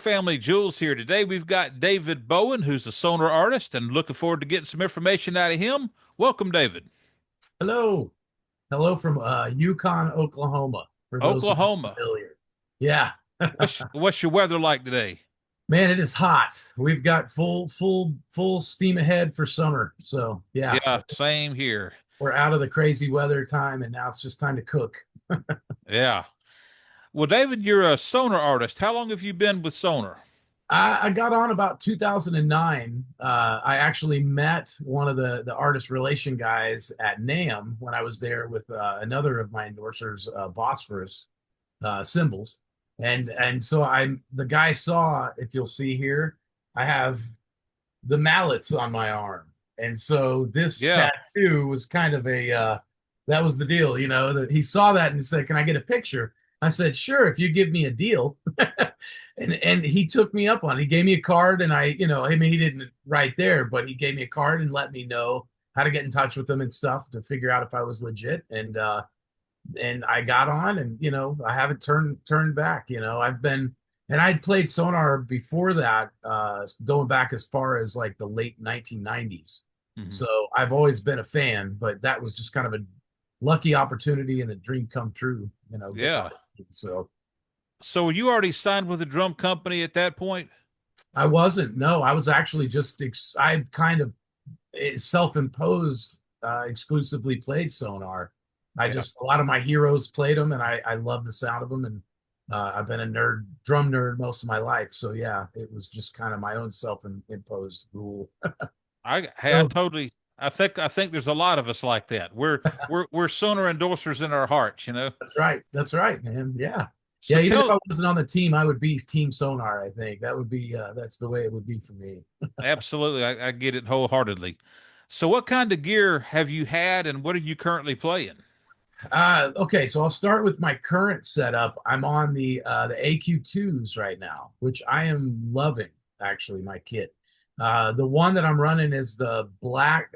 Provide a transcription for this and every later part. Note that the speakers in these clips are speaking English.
Family Jewels here. Today we've got David Bowen, who's a Sonor artist, and looking forward to getting some information out of him. Welcome, David. Hello. Hello from Yukon, Oklahoma, for those who are Oklahoma. familiar. Yeah. What's your weather like today? Man, it is hot. We've got full steam ahead for summer. So yeah, Yeah, same here. we're out of the crazy weather time and now it's just time to cook. Yeah. Well, David, you're a Sonor artist. How long have you been with Sonor? I got on about 2009. I actually met one of the artist relation guys at NAMM when I was there with another of my endorsers, Bosphorus symbols. And so the guy saw, if you'll see here, I have the mallets on my arm. And so this Yeah. tattoo was kind of that was the deal, that he saw that and he said, "Can I get a picture?" I said, "Sure, if you give me a deal." And he took me up on it. He gave me a card and I mean, he didn't right there, but he gave me a card and let me know how to get in touch with them and stuff to figure out if I was legit. And I got on and I haven't turned back. I've been and I'd played Sonar before that, going back as far as like the late 1990s. Hmm. So I've always been a fan, but that was just kind of a lucky opportunity and a dream come true, getting on Yeah. it. So So you already signed with a drum company at that point? I wasn't. No, I was actually just I kind of self-imposed, exclusively played Sonar. I Yeah. just a lot of my heroes played them, and I love the sound of them. And I've been a drum nerd most of my life. So yeah, it was just kind of my own self-imposed rule. I So totally I think there's a lot of us like that. We're Sonor endorsers in our hearts, you know. that's right. That's right, man. Yeah. So Yeah, even if tell I wasn't on the team, I would be Team Sonar. I think that would be that's the way it would be for me. Absolutely, I get it wholeheartedly. So what kind of gear have you had and what are you currently playing? Okay, so I'll start with my current setup. I'm on the AQ2s right now, which I am loving actually, my kit. The one that I'm running is the black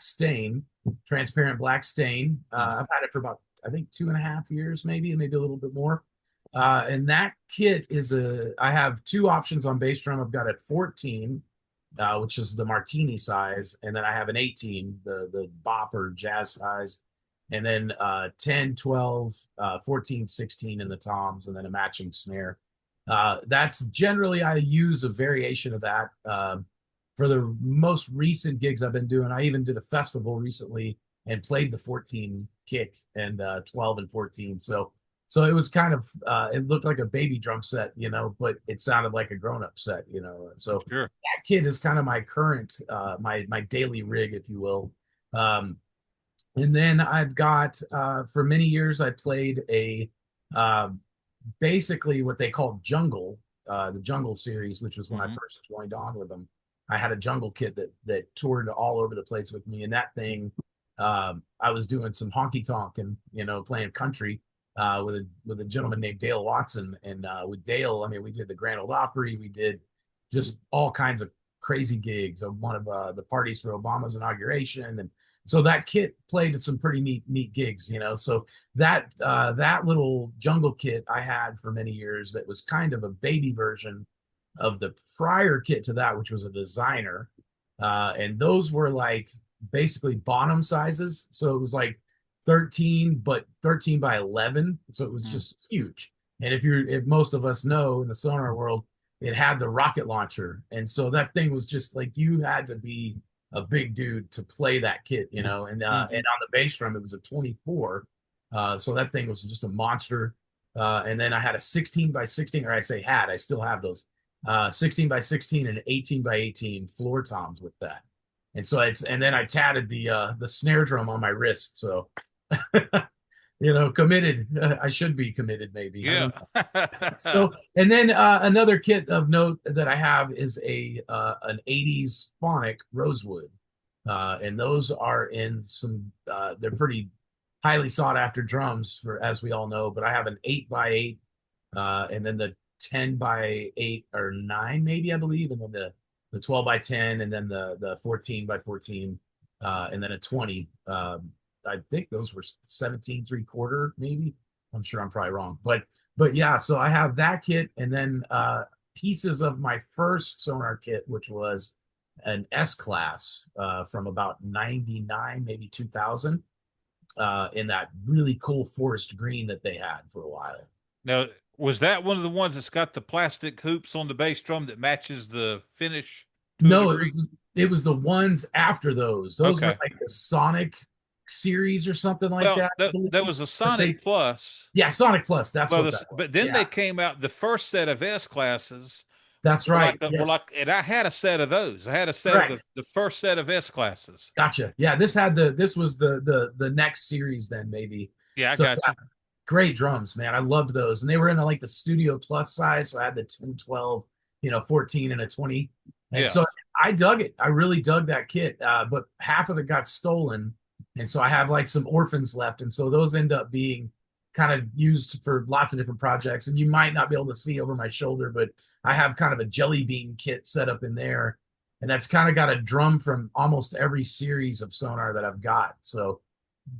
stain, transparent black stain. Hmm. I've had it for about I think 2.5 years, maybe a little bit more. And that kit I have two options on bass drum. I've got a 14, which is the martini size, and then I have an 18, the bop or jazz size, and then 10, 12, 14, 16 in the toms, and then a matching snare. That's generally, I use a variation of that for the most recent gigs I've been doing. I even did a festival recently and played the 14 kick and 12 and 14. So it was kind of it looked like a baby drum set, but it sounded like a grown-up set, so Sure. that kit is kind of my current my daily rig, if you will. Um, and then I've got for many years I played a uh, basically what they call jungle, the jungle series, which was when I Hmm. first joined on with them. I had a jungle kit that toured all over the place with me, and that thing I was doing some honky tonk and playing country with a gentleman named Dale Watson, and with Dale, I mean, we did the Grand Ole Opry, we did just all kinds of crazy gigs. Of one of the parties for Obama's inauguration, and so that kit played at some pretty neat gigs. So that little jungle kit I had for many years that was kind of a baby version of the prior kit to that, which was a designer, and those were like basically bottom sizes. So it was like 13, but 13 by 11. So it was just huge. And if most of us know in the Sonar world, it had the rocket launcher. And so that thing was just like, you had to be a big dude to play that kit, and Hmm. on the bass drum, it was a 24. So that thing was just a monster. And then I had a 16 by 16, or I still have those 16 by 16 and 18 by 18 floor toms with that. And then I tatted the snare drum on my wrist. So committed. I should be committed, maybe. I Yeah. don't know. So, and then another kit of note that I have is a an 80s phonic rosewood. And those are in some they're pretty highly sought after drums, for as we all know, but I have an 8 by 8, and then the 10 by 8 or 9 maybe, I believe, and then the 12 by 10, and then the 14 by 14, and then a 20. I think those were 17 3/4 maybe. I'm sure I'm probably wrong, but yeah, so I have that kit, and then pieces of my first Sonar kit, which was an S class from about 99, maybe 2000, in that really cool forest green that they had for a while. Now, was that one of the ones that's got the plastic hoops on the bass drum that matches the finish to a No, degree? it was the ones after those. Those were Okay. like the Sonic series or something like Well, that, I there believe. was a But Sonic Plus. yeah, Sonic Plus. That's Well, what that but was. then Yeah, they came out the first set of S classes that's right. were Yes, like, and I had a set of those. I had a set of correct. the first set of S classes. Gotcha. Yeah, this was the next series then maybe. Yeah, I So got yeah, you. great drums, man. I loved those, and they were in like the Studio Plus size. So I had the 10, 12, 14, and a 20, and Yeah. so I dug it. I really dug that kit, but half of it got stolen, and so I have like some orphans left, and so those end up being kind of used for lots of different projects. And you might not be able to see over my shoulder, but I have kind of a jelly bean kit set up in there, and that's kind of got a drum from almost every series of Sonar that I've got. So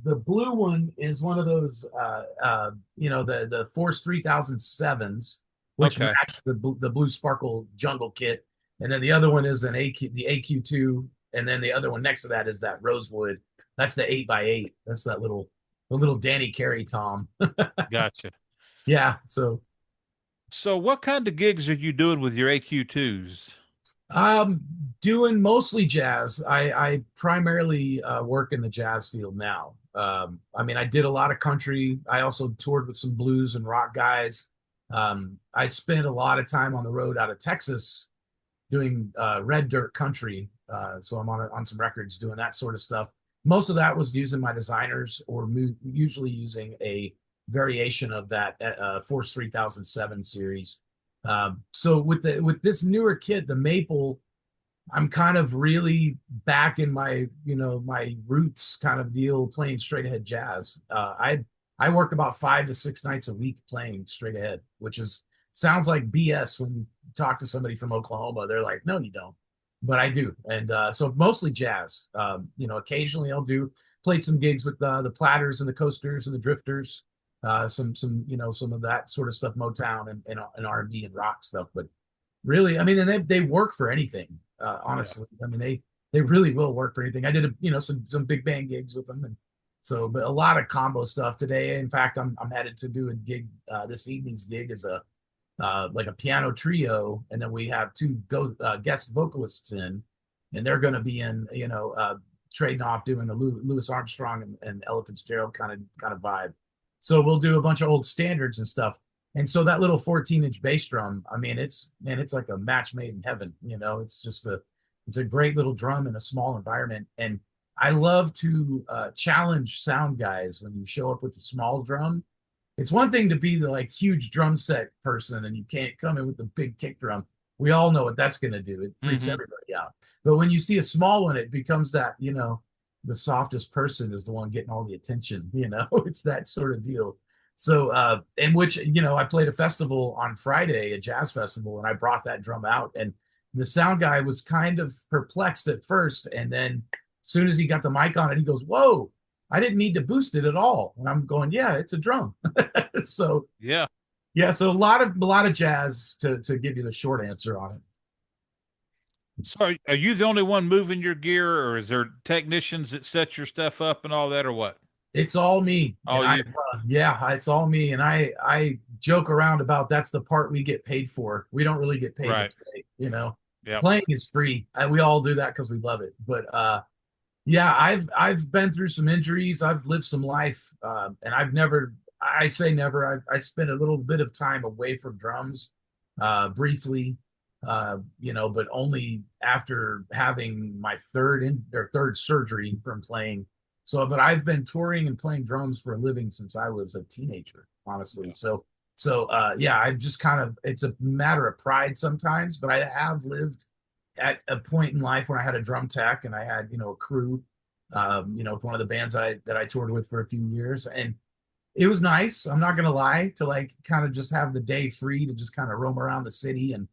the blue one is one of those, the Force 3007s, which Okay. match the blue sparkle jungle kit, and then the other one is the AQ2, and then the other one next to that is that rosewood. That's the 8x8. That's the little Danny Carey Tom. Gotcha. Yeah. So So what kind of gigs are you doing with your AQ2s? Um, doing mostly jazz. I primarily work in the jazz field now. I mean, I did a lot of country. I also toured with some blues and rock guys. I spent a lot of time on the road out of Texas doing red dirt country. So I'm on some records doing that sort of stuff. Most of that was using my designers or usually using a variation of that Force 3007 series. So with this newer kit, the Maple, I'm kind of really back in my my roots kind of deal, playing straight ahead jazz. I work about 5 to 6 nights a week playing straight ahead, which is sounds like BS when you talk to somebody from Oklahoma. They're like, no, you don't, but I do, and so mostly jazz. Occasionally I'll do played some gigs with the Platters and the Coasters and the Drifters, some of that sort of stuff, Motown and R&B and rock stuff. But really, I mean, and they work for anything. Yeah. Honestly, I mean they really will work for anything. I did some big band gigs with them, and so but a lot of combo stuff today. In fact, I'm headed to do a gig. This evening's gig is a like a piano trio, and then we have two guest vocalists in, and they're going to be in trading off doing the Louis Armstrong and Ella Fitzgerald kind of vibe. So we'll do a bunch of old standards and stuff. And so that little 14-inch bass drum, I mean, it's like a match made in heaven. It's a great little drum in a small environment. And I love to challenge sound guys when you show up with a small drum. It's one thing to be the like huge drum set person and you can't come in with the big kick drum. We all know what that's going to do. It freaks Hmm. everybody out. But when you see a small one, it becomes that, the softest person is the one getting all the attention, it's that sort of deal. So, in which, I played a festival on Friday, a jazz festival, and I brought that drum out. And the sound guy was kind of perplexed at first. And then as soon as he got the mic on it, he goes, whoa, I didn't need to boost it at all. And I'm going, yeah, it's a drum. So, Yeah. yeah, so a lot of jazz to give you the short answer on it. So are you the only one moving your gear, or is there technicians that set your stuff up and all that, or what? It's all me, and All you. yeah, it's all me, and I joke around about that's the part we get paid for. We don't really get paid to Right. play. Yep. Playing is free. We all do that because we love it. But yeah, I've been through some injuries. I've lived some life, and I've never. I say never. I spent a little bit of time away from drums, briefly, but only after having my third surgery from playing. So, but I've been touring and playing drums for a living since I was a teenager, honestly. Yeah. So yeah, I just kind of it's a matter of pride sometimes, but I have lived at a point in life when I had a drum tech and I had a crew, with one of the bands that I toured with for a few years, and it was nice. I'm not gonna lie, to like kind of just have the day free to just kind of roam around the city and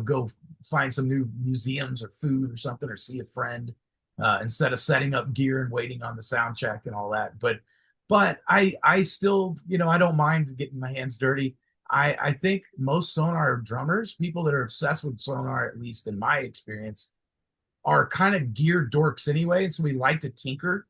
go find some new museums or food or something or see a friend, instead of setting up gear and waiting on the sound check and all that. But I still I don't mind getting my hands dirty. I think most Sonar drummers, people that are obsessed with Sonar, at least in my experience, are kind of gear dorks anyway, and so we like to tinker.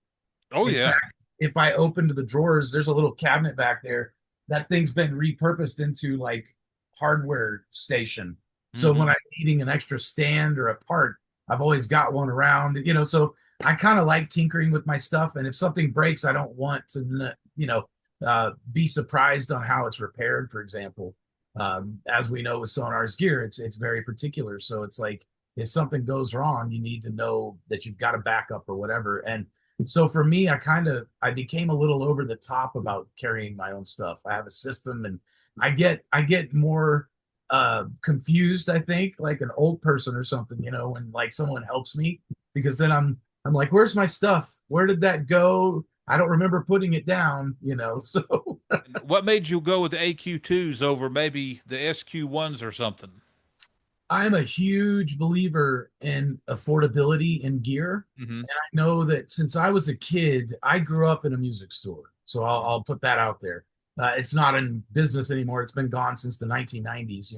Oh In yeah. fact, if I opened the drawers, there's a little cabinet back there. That thing's been repurposed into like hardware station. So when Hmm. I'm needing an extra stand or a part, I've always got one around, so I kind of like tinkering with my stuff. And if something breaks, I don't want to, be surprised on how it's repaired, for example. As we know with Sonar's gear, it's very particular. So it's like if something goes wrong, you need to know that you've got a backup or whatever. And so for me, I became a little over the top about carrying my own stuff. I have a system, and I get more confused, I think, like an old person or something, when like someone helps me, because then I'm like, where's my stuff? Where did that go? I don't remember putting it down, so What made you go with the AQ2s over maybe the SQ1s or something? I'm a huge believer in affordability in gear. Hmm. And I know that since I was a kid, I grew up in a music store. So I'll put that out there. It's not in business anymore. It's been gone since the 1990s.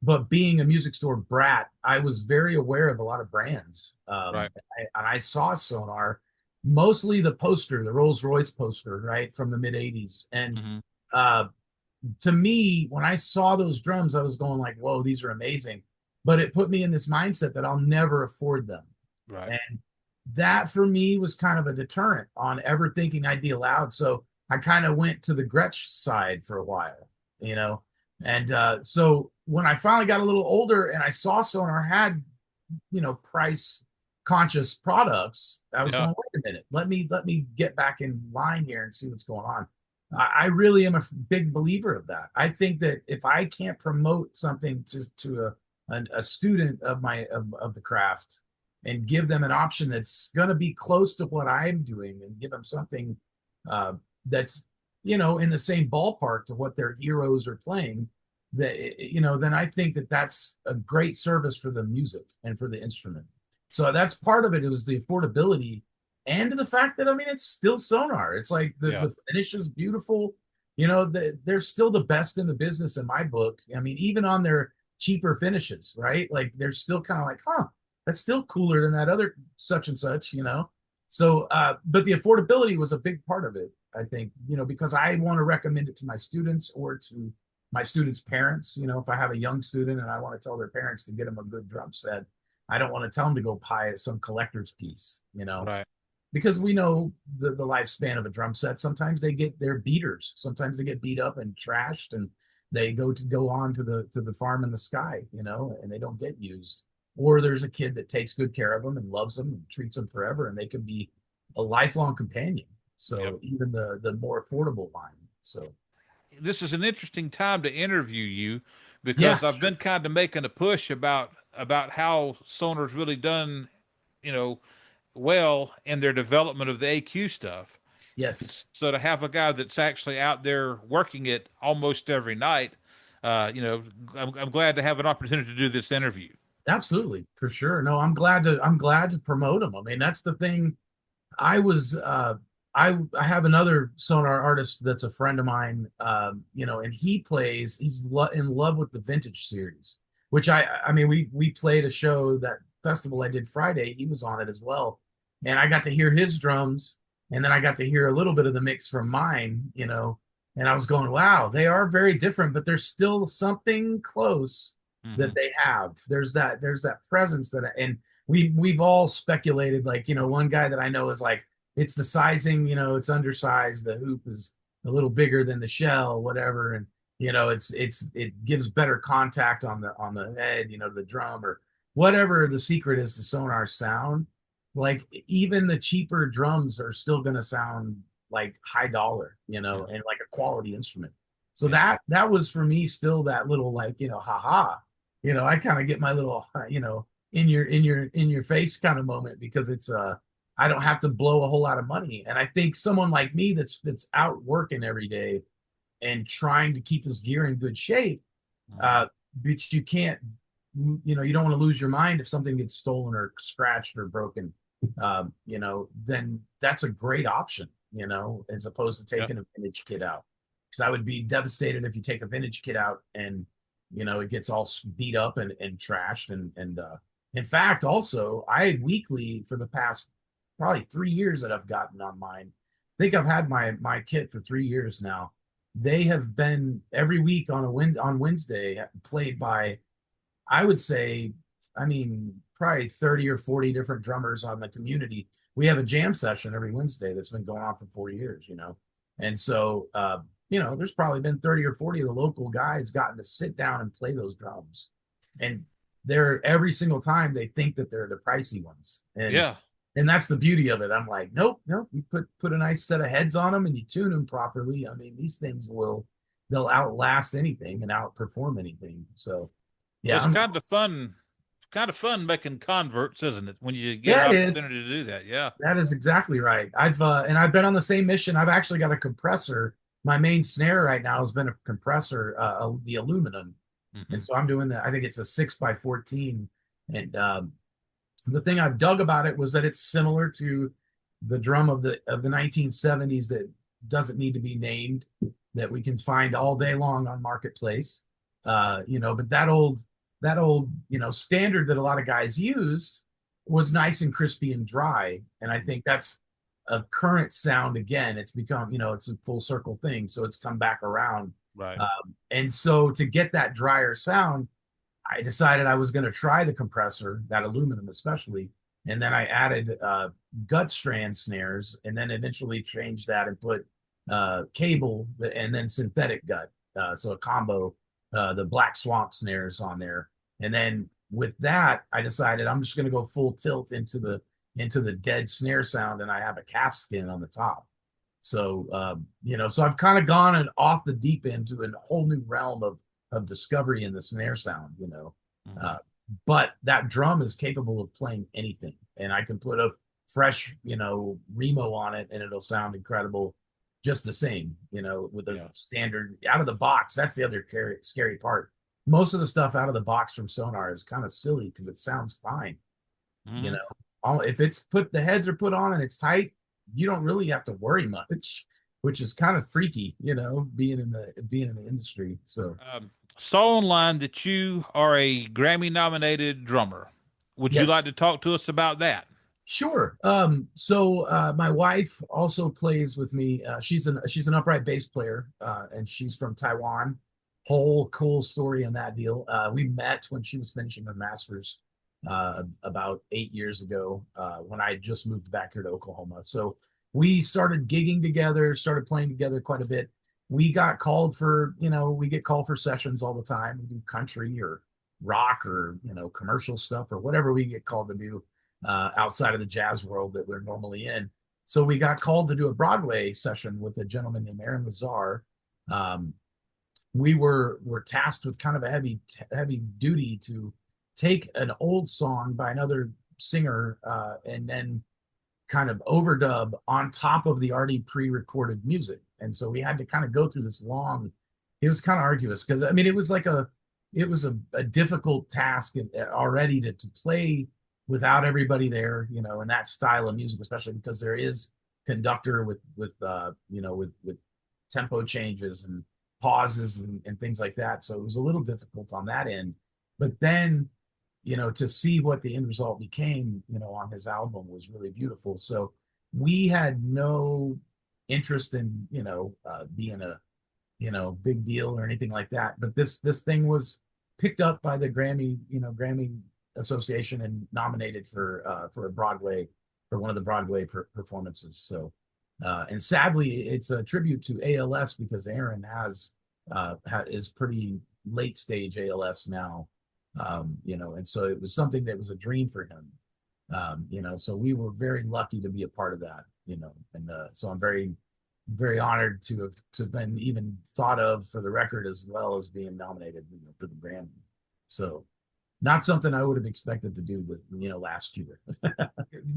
But being a music store brat, I was very aware of a lot of brands. Right. And I saw Sonar, mostly the poster, the Rolls Royce poster, right, from the mid 80s. And Hmm. uh, to me, when I saw those drums, I was going like, whoa, these are amazing. But it put me in this mindset that I'll never afford them. Right. And that for me was kind of a deterrent on ever thinking I'd be allowed. So I kind of went to the Gretsch side for a while, you know. And so when I finally got a little older and I saw Sonar had, price conscious products, I was Yeah. going, wait a minute, let me get back in line here and see what's going on. I really am a big believer of that. I think that if I can't promote something to a student of the craft and give them an option that's going to be close to what I'm doing and give them something uh, that's in the same ballpark to what their heroes are playing, then I think that that's a great service for the music and for the instrument. So that's part of it. It was the affordability and the fact that, I mean, it's still Sonar. It's like the Yeah. the finish is beautiful. They're still the best in the business in my book. I mean, even on their cheaper finishes, right? Like they're still kind of like, huh, that's still cooler than that other such and such. So, but the affordability was a big part of it, I think, because I want to recommend it to my students or to my students' parents. If I have a young student and I want to tell their parents to get them a good drum set, I don't want to tell them to go buy some collector's piece. Right. Because we know the lifespan of a drum set. Sometimes they get their beaters. Sometimes they get beat up and trashed, and they go on to the farm in the sky, and they don't get used. Or there's a kid that takes good care of them and loves them and treats them forever, and they can be a lifelong companion. Yep. So even the more affordable line. So This is an interesting time to interview you yeah, because I've been kind of making a push about how Sonar's really done, you know, well in their development of the AQ stuff. And yes, so to have a guy that's actually out there working it almost every night, I'm glad to have an opportunity to do this interview. absolutely, for sure. No, I'm glad to promote them. I mean, that's the thing. I was I have another Sonar artist that's a friend of mine, and he's in love with the vintage series, which I mean we played a show, that festival I did Friday, he was on it as well. And I got to hear his drums, and then I got to hear a little bit of the mix from mine. And I was going, wow, they are very different, but there's still something close Hmm. that they have. There's that presence and we've all speculated, like, one guy that I know is like, it's the sizing, it's undersized, the hoop is a little bigger than the shell, whatever. And it gives better contact on the head, the drum, or whatever the secret is to Sonar sound. Like even the cheaper drums are still going to sound like high dollar, and like a quality instrument. So Yeah. that was for me still that little, like, haha, I kind of get my little, in your face kind of moment, because it's I don't have to blow a whole lot of money. And I think someone like me that's out working every day and trying to keep his gear in good shape, Hmm. uh, but you can't, you don't want to lose your mind if something gets stolen or scratched or broken. Then that's a great option, as opposed to Yeah. taking a vintage kit out. because I would be devastated if you take a vintage kit out and it gets all beat up and trashed. And in fact, also I weekly for the past probably 3 years that I've gotten on mine. I think I've had my kit for 3 years now. They have been every week on Wednesday played by, I would say, I mean, probably 30 or 40 different drummers on the community. We have a jam session every Wednesday that's been going on for 4 years. And so, there's probably been 30 or 40 of the local guys gotten to sit down and play those drums. And they're every single time they think that they're the pricey ones. Yeah. And that's the beauty of it. I'm like, nope, nope. You put a nice set of heads on them and you tune them properly. I mean, these things they'll outlast anything and outperform anything. So Well, yeah, it's kind of fun. It's kind of fun making converts, isn't it? When you get yeah, an it is. opportunity to do that. Yeah. That is exactly right. I've been on the same mission. I've actually got a compressor. My main snare right now has been a compressor, the aluminum, and Hmm. so I'm doing that. I think it's a 6x14, and the thing I've dug about it was that it's similar to the drum of the 1970s that doesn't need to be named, that we can find all day long on marketplace. But that old standard that a lot of guys used was nice and crispy and dry, and I think that's a current sound again. It's become, it's a full circle thing, so it's come back around. Right. And so to get that drier sound, I decided I was going to try the compressor, that aluminum especially, and then I added gut strand snares, and then eventually changed that and put cable and then synthetic gut, so a combo, the Black Swamp snares on there, and then with that, I decided I'm just going to go full tilt into the dead snare sound, and I have a calf skin on the top. So so I've kind of gone and off the deep end to a whole new realm of discovery in the snare sound. Hmm. Uh, but that drum is capable of playing anything, and I can put a fresh, Remo on it, and it'll sound incredible, just the same. With a Yeah. standard out of the box. That's the other scary part. Most of the stuff out of the box from Sonor is kind of silly because it sounds fine. You Hmm. know, if the heads are put on and it's tight, you don't really have to worry much, which is kind of freaky, being in the industry. So Saw online that you are a Grammy nominated drummer. Would you like yes, to talk to us about that? sure. So my wife also plays with me. She's an upright bass player, and she's from Taiwan. Whole cool story in that deal. We met when she was finishing her master's about 8 years ago, when I just moved back here to Oklahoma. So we started gigging together, started playing together quite a bit. We get called for sessions all the time. We do country or rock or commercial stuff or whatever we get called to do, outside of the jazz world that we're normally in. So we got called to do a Broadway session with a gentleman named Aaron Lazar. Um, we were tasked with kind of a heavy duty to take an old song by another singer, and then kind of overdub on top of the already pre-recorded music. And so we had to kind of go through this long. It was kind of arduous because I mean it was a difficult task already to play without everybody there, in that style of music, especially because there is conductor with tempo changes and pauses and things like that. So it was a little difficult on that end. But then, to see what the end result became, on his album was really beautiful. So we had no interest in, being a, big deal or anything like that. But this thing was picked up by the Grammy Association and nominated for a Broadway, for one of the Broadway performances. So and sadly, it's a tribute to ALS because Aaron is pretty late stage ALS now, and so it was something that was a dream for him. So we were very lucky to be a part of that, and so I'm very, very honored to have been even thought of for the record as well as being nominated, for the Grammy. So not something I would have expected to do with last year.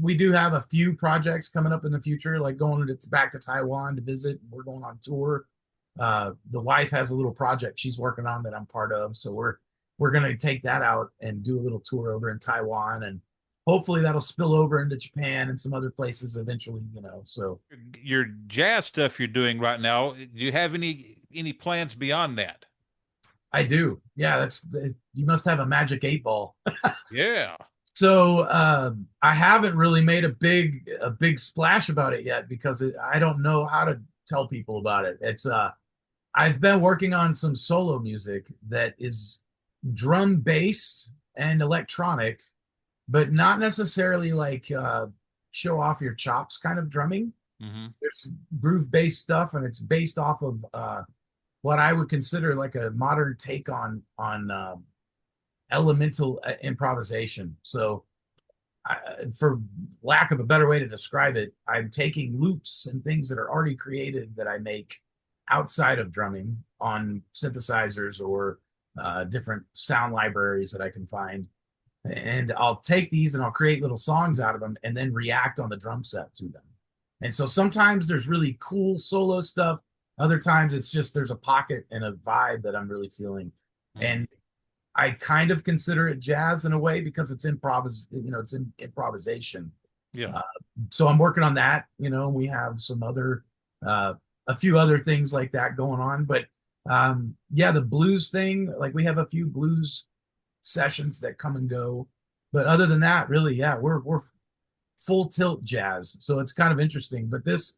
We do have a few projects coming up in the future, like going back to Taiwan to visit. We're going on tour. The wife has a little project she's working on that I'm part of, so we're going to take that out and do a little tour over in Taiwan, and hopefully that'll spill over into Japan and some other places eventually. So Your jazz stuff you're doing right now, do you have any any plans beyond that? I do. Yeah, you must have a magic 8 ball. Yeah. So I haven't really made a big splash about it yet because I don't know how to tell people about it. It's I've been working on some solo music that is drum based and electronic, but not necessarily like show off your chops kind of drumming. Mm-hmm. There's groove based stuff, and it's based off of what I would consider like a modern take on elemental improvisation. So, for lack of a better way to describe it, I'm taking loops and things that are already created that I make outside of drumming on synthesizers or different sound libraries that I can find. And I'll take these and I'll create little songs out of them and then react on the drum set to them. And so sometimes there's really cool solo stuff. Other times it's just there's a pocket and a vibe that I'm really feeling. Mm-hmm. And I kind of consider it jazz in a way because it's improvisation. Yeah. Uh, so I'm working on that. We have some other, a few other things like that going on. But yeah, the blues thing, like we have a few blues sessions that come and go. But other than that, really, yeah, we're full tilt jazz. So it's kind of interesting. But this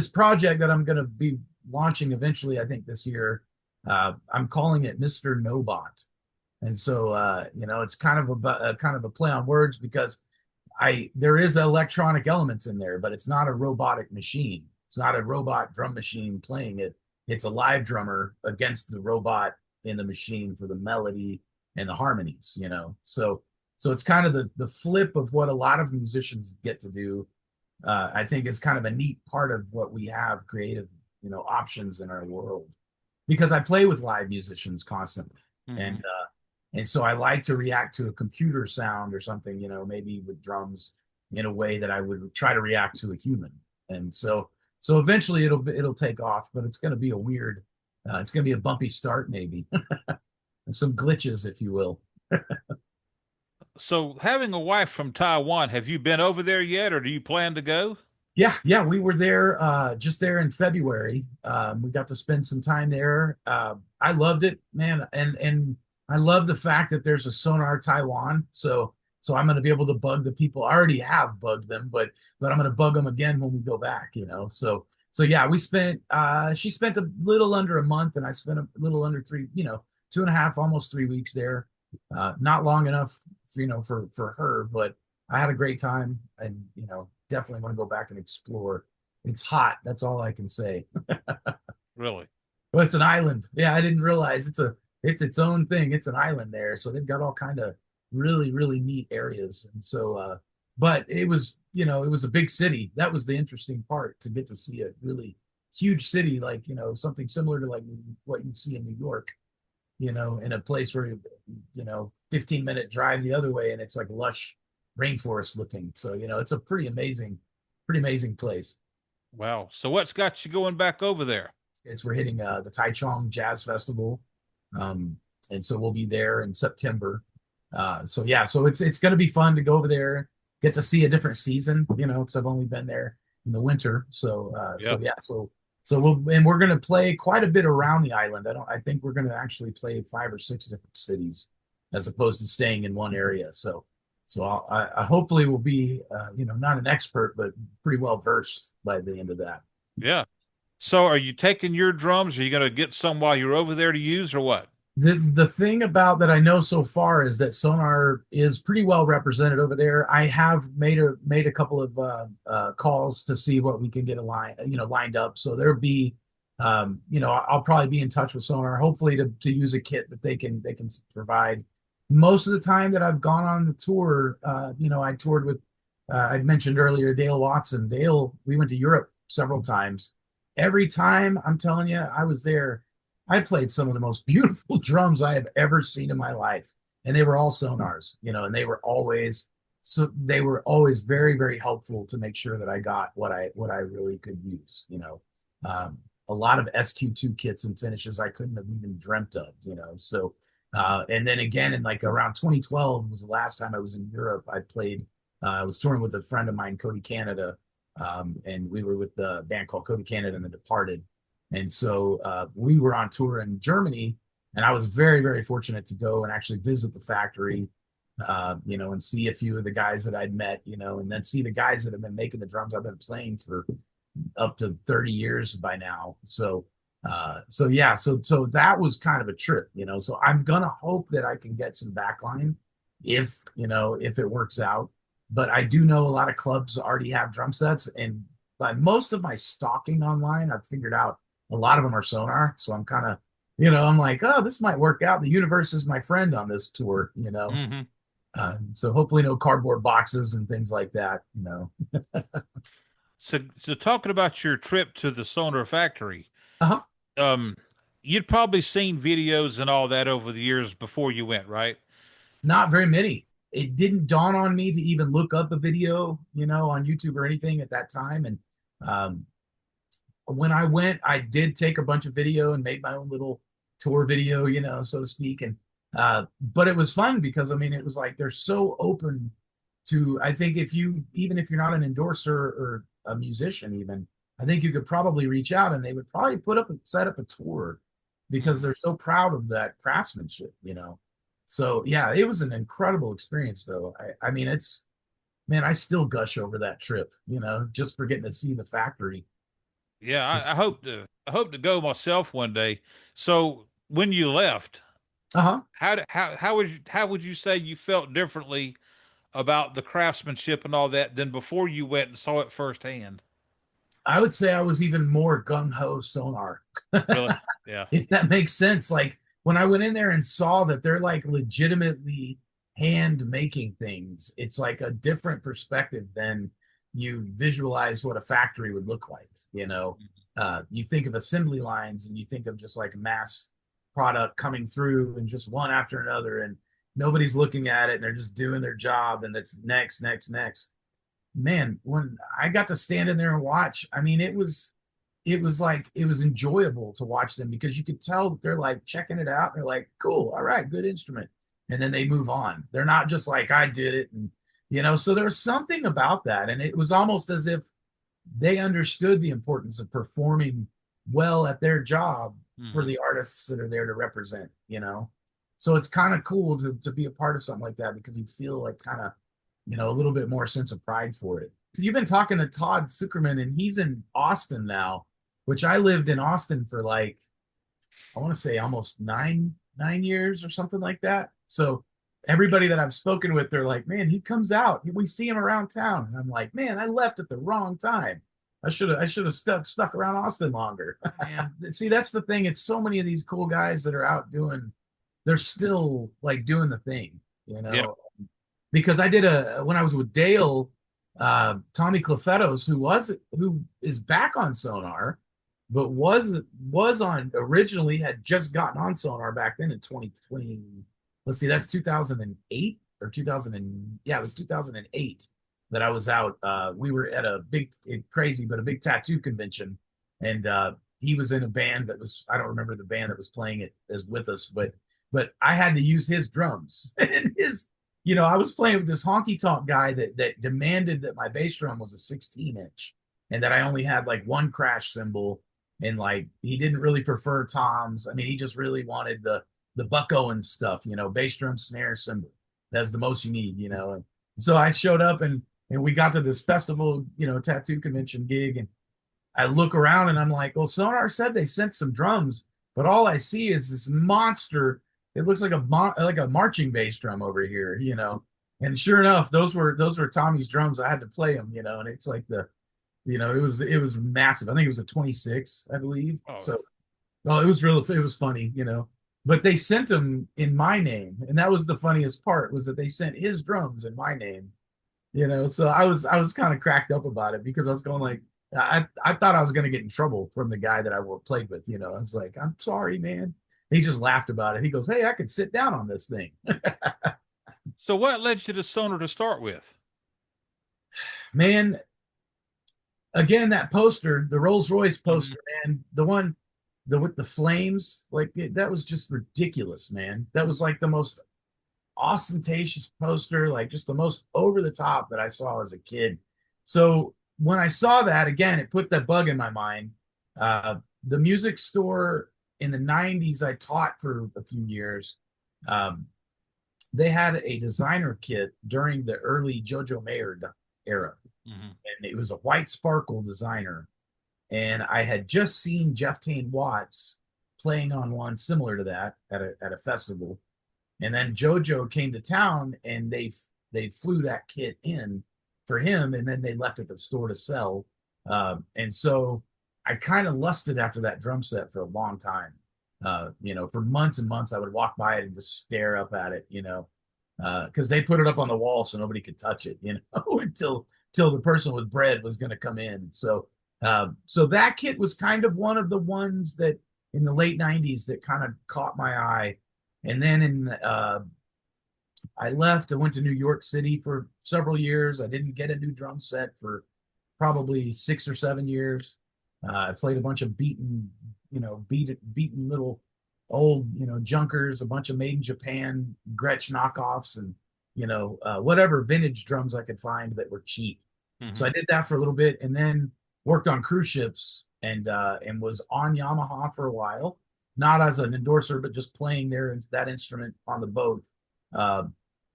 project that I'm going to be launching eventually, I think this year, I'm calling it Mr. Nobot. And so, it's kind of a play on words because there is electronic elements in there, but it's not a robotic machine. It's not a robot drum machine playing it. It's a live drummer against the robot in the machine for the melody and the harmonies. So it's kind of the flip of what a lot of musicians get to do. I think is kind of a neat part of what we have creative, options in our world because I play with live musicians constantly. Mm-hmm. And so I like to react to a computer sound or something, maybe with drums in a way that I would try to react to a human. And so eventually it'll take off, but it's going to be it's going to be a bumpy start maybe. Some glitches, if you will. So, having a wife from Taiwan, have you been over there yet, or do you plan to go? Yeah, we were there just there in February. We got to spend some time there. I loved it, man, and I love the fact that there's a Sonar Taiwan. So I'm going to be able to bug the people. I already have bugged them, but I'm going to bug them again when we go back. So yeah, she spent a little under a month, and I spent a little under 2.5, almost 3 weeks there. Not long enough, for her, but I had a great time, and definitely want to go back and explore. It's hot. That's all I can say. Really? Well, it's an island. Yeah, I didn't realize it's its own thing. It's an island there, so they've got all kind of really really neat areas. And so, but it was a big city. That was the interesting part, to get to see a really huge city, like something similar to like what you see in New York. In a place where 15-minute drive the other way, and it's like lush rainforest looking. So it's a pretty amazing place. Wow. So, what's got you going back over there? We're hitting the Taichung Jazz Festival, and so we'll be there in September. So yeah, so it's going to be fun to go over there, get to see a different season, because I've only been there in the winter. So Yeah. we're going to play quite a bit around the island. I think we're going to actually play 5 or 6 different cities as opposed to staying in one area. So I hopefully will be not an expert, but pretty well versed by the end of that. Yeah. So, are you taking your drums? Are you going to get some while you're over there to use, or what? The thing about that I know so far is that Sonar is pretty well represented over there. I have made a couple of calls to see what we can get lined up. So there'll be I'll probably be in touch with Sonar, hopefully to use a kit that they can provide. Most of the time that I've gone on the tour, I toured with I'd mentioned earlier Dale Watson. Dale, we went to Europe several times. Every time, I'm telling you, I was there, I played some of the most beautiful drums I have ever seen in my life, and they were all Sonars, and they were always very, very helpful to make sure that I got what I really could use. A lot of SQ2 kits and finishes I couldn't have even dreamt of. So and then again in like around 2012 was the last time I was in Europe. I was touring with a friend of mine, Cody Canada, and we were with the band called Cody Canada and the Departed. And so we were on tour in Germany, and I was very, very fortunate to go and actually visit the factory, and see a few of the guys that I'd met, and then see the guys that have been making the drums I've been playing for up to 30 years by now. So yeah, so that was kind of a trip. So I'm gonna hope that I can get some backline if it works out. But I do know a lot of clubs already have drum sets, and but most of my stalking online, I've figured out a lot of them are Sonar. So I'm kind of, I'm like, oh, this might work out. The universe is my friend on this tour. Hmm. So hopefully no cardboard boxes and things like that. So talking about your trip to the Sonor Factory, Uh-huh. um, you'd probably seen videos and all that over the years before you went, right? Not very many. It didn't dawn on me to even look up a video, on YouTube or anything at that time. And um, when I went, I did take a bunch of video and made my own little tour video, so to speak. And but it was fun because I mean, it was like they're so open to. I think even if you're not an endorser or a musician, even I think you could probably reach out and they would probably set up a tour because Hmm. they're so proud of that craftsmanship. So yeah, it was an incredible experience though. I mean, it's man, I still gush over that trip, just for getting to see the factory. Yeah, I Just hope to go myself one day. So when you left, uh-huh. how would you say you felt differently about the craftsmanship and all that than before you went and saw it firsthand? I would say I was even more gung ho Sonar, Really? Yeah. if that makes sense. Like when I went in there and saw that they're like legitimately hand making things, it's like a different perspective than you visualize what a factory would look like. You think of assembly lines and you think of just like mass product coming through and just one after another, and nobody's looking at it and they're just doing their job and it's next, next, next. Man, when I got to stand in there and watch, I mean, it was like it was enjoyable to watch them because you could tell that they're like checking it out. They're like, cool, all right, good instrument. And then they move on. They're not just like I did it. And so there was something about that. And it was almost as if they understood the importance of performing well at their job for Hmm. the artists that are there to represent. So it's kind of cool to be a part of something like that because you feel like kind of a little bit more sense of pride for it. So you've been talking to Todd Zuckerman, and he's in Austin now, which I lived in Austin for like, I want to say almost nine years or something like that. So everybody that I've spoken with, they're like, man, he comes out. We see him around town. And I'm like, man, I left at the wrong time. I should have stuck around Austin longer. Man, see, that's the thing. It's so many of these cool guys that are out they're still like doing the thing, you Yeah. know because I did when I was with Dale, Tommy Clafettos, who is back on Sonar, but was on originally had just gotten on Sonar back then in 2020. Let's see, that's 2008 or 2000 yeah, it was 2008 that I was out. We were at a big crazy but a big tattoo convention, and he was in a band that was I don't remember the band that was playing it as with us, but I had to use his drums and I was playing with this honky tonk guy that demanded that my bass drum was a 16-inch and that I only had like one crash cymbal, and like he didn't really prefer toms. I mean, he just really wanted the Buck Owens stuff, bass drum, snare, cymbal. That's the most you need. And so I showed up and we got to this festival, tattoo convention gig, and I look around and I'm like, well, Sonar said they sent some drums, but all I see is this monster. It looks like a marching bass drum over here. And sure enough, those were Tommy's drums. I had to play them. And it's like it was massive. I think it was a 26, I believe. Oh, So, oh, it was funny. But they sent them in my name, and that was the funniest part was that they sent his drums in my name. So I was kind of cracked up about it because I was going like I thought I was going to get in trouble from the guy that I played with. I was like, I'm sorry, man. He just laughed about it. He goes, hey, I could sit down on this thing. so what led you to Sonor to start with? Man, again, that poster, the Rolls Royce Hmm. poster, man, the one with the flames, like that was just ridiculous, man. That was like the most ostentatious poster, like just the most over the top that I saw as a kid. So when I saw that again, it put that bug in my mind. the music store in the 90s I taught for a few years. Um, they had a designer kit during the early Jojo Mayer era, Hmm. and it was a white sparkle designer. And I had just seen Jeff Tain Watts playing on one similar to that at a festival. And then JoJo came to town, and they flew that kit in for him, and then they left at the store to sell. And so I kind of lusted after that drum set for a long time. For months and months, I would walk by it and just stare up at it, because they put it up on the wall so nobody could touch it, until the person with bread was going to come in. So that kit was kind of one of the ones that in the late '90s that kind of caught my eye. And then I left. I went to New York City for several years. I didn't get a new drum set for probably 6 or 7 years. I played a bunch of beaten little old, junkers, a bunch of made in Japan Gretsch knockoffs, and whatever vintage drums I could find that were cheap. So Hmm. I did that for a little bit, and then worked on cruise ships, and was on Yamaha for a while, not as an endorser, but just playing that instrument on the boat. Uh,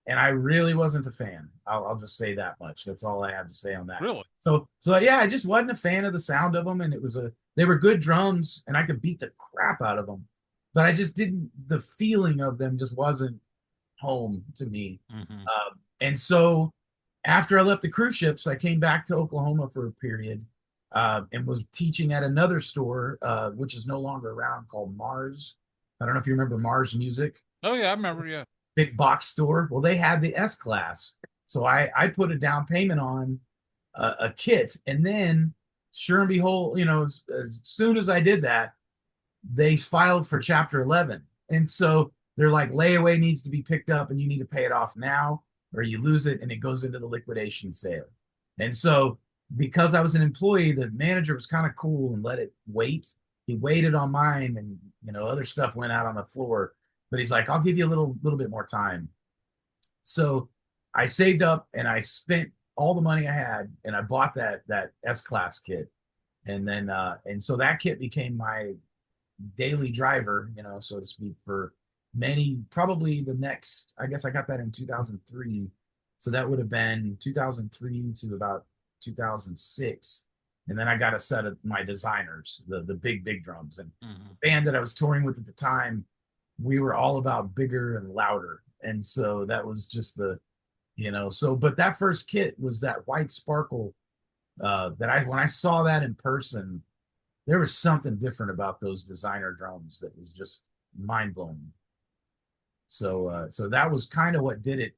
and I really wasn't a fan. I'll just say that much. That's all I have to say on that. Really? So yeah, I just wasn't a fan of the sound of them, and they were good drums, and I could beat the crap out of them, but I just didn't. The feeling of them just wasn't home to me. Hmm. And so after I left the cruise ships, I came back to Oklahoma for a period, and was teaching at another store, which is no longer around, called Mars. I don't know if you remember Mars Music, Oh yeah, I remember. Yeah. big box store. Well, they had the S class. So I put a down payment on a kit. And then, sure and behold, as soon as I did that, they filed for Chapter 11. And so they're like, layaway needs to be picked up and you need to pay it off now, or you lose it and it goes into the liquidation sale. And so, because I was an employee, the manager was kind of cool and let it wait. He waited on mine, and other stuff went out on the floor. But he's like, I'll give you a little bit more time. So I saved up and I spent all the money I had, and I bought that S class kit. And so that kit became my daily driver, so to speak, for many, probably the next, I guess I got that in 2003. So that would have been 2003 to about 2006. And then I got a set of my designers, the big drums. And Hmm. the band that I was touring with at the time, we were all about bigger and louder. And so that was just but that first kit was that white sparkle, when I saw that in person, there was something different about those designer drums that was just mind blowing. So that was kind of what did it.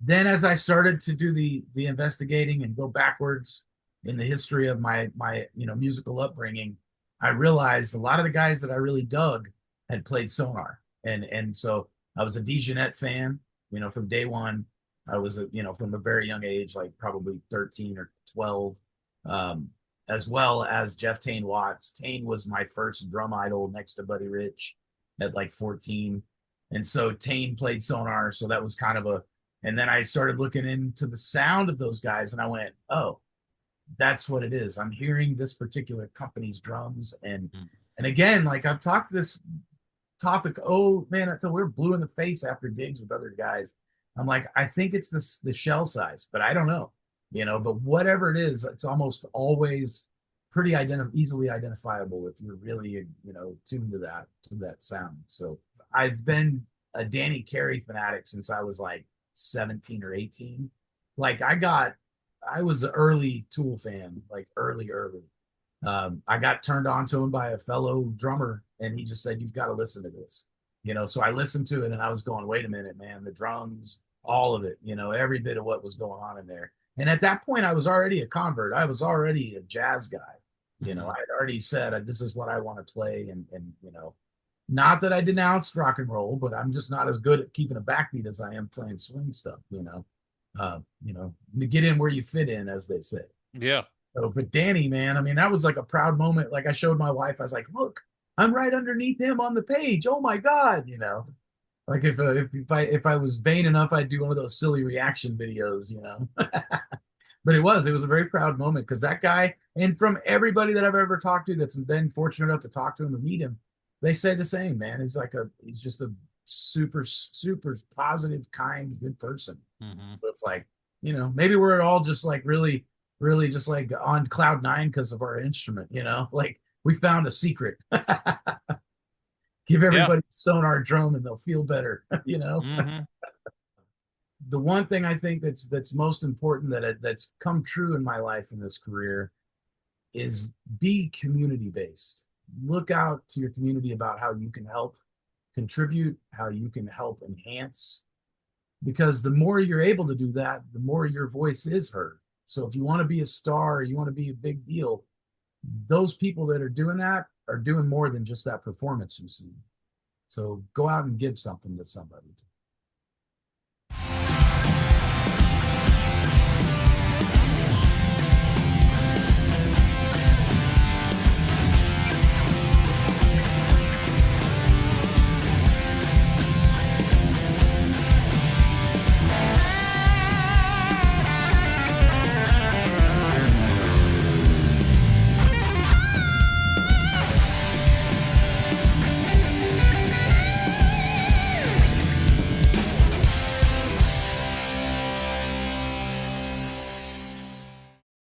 Then, as I started to do the investigating and go backwards in the history of my musical upbringing, I realized a lot of the guys that I really dug had played Sonor, and so I was a DeJohnette fan, from day one. I was from a very young age, like probably 13 or 12. Um, as well as Jeff Tain Watts. Tain was my first drum idol next to Buddy Rich at like 14. And so Tain played Sonor. So that was kind of and then I started looking into the sound of those guys, and I went, oh, that's what it is. I'm hearing this particular company's drums. And again, like I've talked this topic, oh man, until we're blue in the face after gigs with other guys. I'm like, I think it's the shell size, but I don't know, but whatever it is, it's almost always pretty easily identifiable if you're really, tuned to that sound. So I've been a Danny Carey fanatic since I was like 17 or 18. Like I was an early Tool fan, like early. I got turned on to him by a fellow drummer, and he just said, "You've got to listen to this." So I listened to it, and I was going, "Wait a minute, man! The drums, all of it, every bit of what was going on in there." And at that point, I was already a convert. I was already a jazz guy. Hmm. I had already said, "This is what I want to play," and not that I denounced rock and roll, but I'm just not as good at keeping a backbeat as I am playing swing stuff. To get in where you fit in, as they say. Yeah. So, but Danny, man, I mean, that was like a proud moment. Like I showed my wife, I was like, "Look, I'm right underneath him on the page. Oh my God!" Like if I was vain enough, I'd do one of those silly reaction videos. But it was a very proud moment because that guy, and from everybody that I've ever talked to that's been fortunate enough to talk to him and meet him, they say the same, man. He's just a super, super positive, kind, good person. Hmm. So it's like, maybe we're all just like really, really just like on cloud nine because of our instrument, like we found a secret. Give Yeah. everybody a sonar drum and they'll feel better. Hmm. The one thing I think that's most important that's come true in my life in this career is be community based. Look out to your community about how you can help contribute, how you can help enhance, because the more you're able to do that, the more your voice is heard. So if you want to be a star, you want to be a big deal, those people that are doing that are doing more than just that performance you see. So go out and give something to somebody.